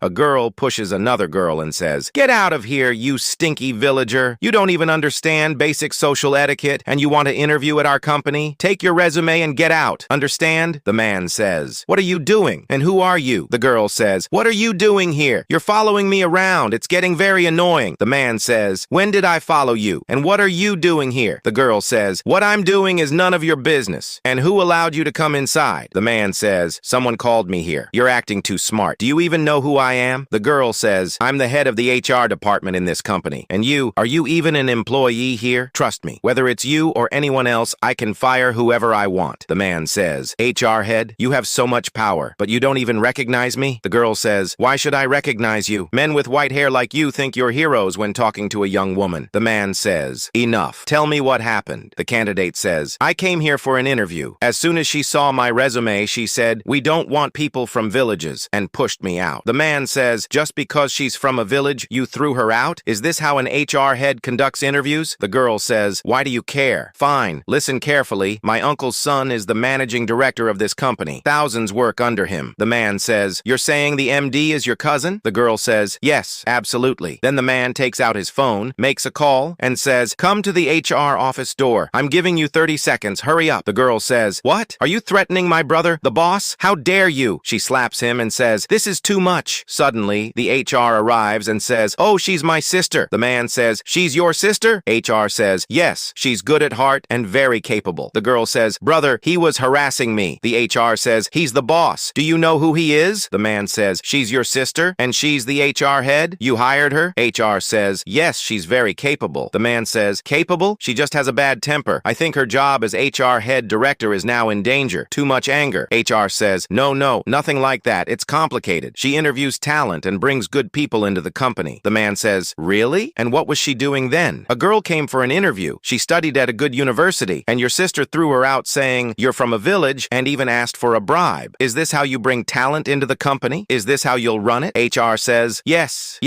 A girl pushes another girl and says, "Get out of here, you stinky villager. You don't even understand basic social etiquette and you want to interview at our company? Take your resume and get out. Understand?" The man says, "What are you doing? And who are you?" The girl says, "What are you doing here? You're following me around. It's getting very annoying." The man says, "When did I follow you? And what are you doing here?" The girl says, "What I'm doing is none of your business. And who allowed you to come inside?" The man says, "Someone called me here. You're acting too smart. Do you even know who I am?" The girl says, "I'm the head of the HR department in this company. And are you even an employee here? Trust me, whether it's you or anyone else, I can fire whoever I want." The man says, "HR head, you have so much power, but you don't even recognize me?" The girl says, "Why should I recognize you? Men with white hair like you think you're heroes when talking to a young woman." The man says, "Enough. Tell me what happened." The candidate says, "I came here for an interview. As soon as she saw my resume, she said, 'We don't want people from villages,' and pushed me out." The man says, "Just because she's from a village, you threw her out? Is this how an HR head conducts interviews?" The girl says, "Why do you care? Fine. Listen carefully. My uncle's son is the managing director of this company. Thousands work under him." The man says, "You're saying the MD is your cousin?" The girl says, "Yes, absolutely." Then the man takes out his phone, makes a call, and says, "Come to the HR office door. I'm giving you 30 seconds. Hurry up." The girl says, "What? Are you threatening my brother, the boss? How dare you?" She slaps him and says, "This is too much." Suddenly, the HR arrives and says, "Oh, she's my sister." The man says, "She's your sister?" HR says, "Yes, she's good at heart and very capable." The girl says, "Brother, he was harassing me." The HR says, "He's the boss. Do you know who he is?" The man says, "She's your sister and she's the HR head? You hired her?" HR says, "Yes, she's very capable." The man says, "Capable? She just has a bad temper. I think her job as HR head director is now in danger. Too much anger." HR says, No, nothing like that. It's complicated. She interviews talent and brings good people into the company." The man says, "Really? And what was she doing then?" "A girl came for an interview. She studied at a good university, and your sister threw her out saying, 'You're from a village,' and even asked for a bribe. Is this how you bring talent into the company? Is this how you'll run it?" HR says, Yes,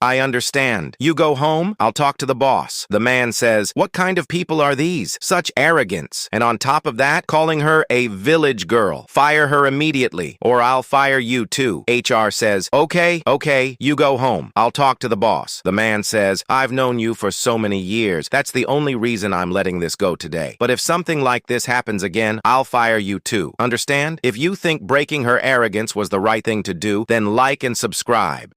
I understand. You go home, I'll talk to the boss." The man says, "What kind of people are these? Such arrogance. And on top of that, calling her a village girl. Fire her immediately, or I'll fire you too." HR says, Okay, you go home. I'll talk to the boss." The man says, "I've known you for so many years. That's the only reason I'm letting this go today. But if something like this happens again, I'll fire you too. Understand? If you think breaking her arrogance was the right thing to do, then like and subscribe.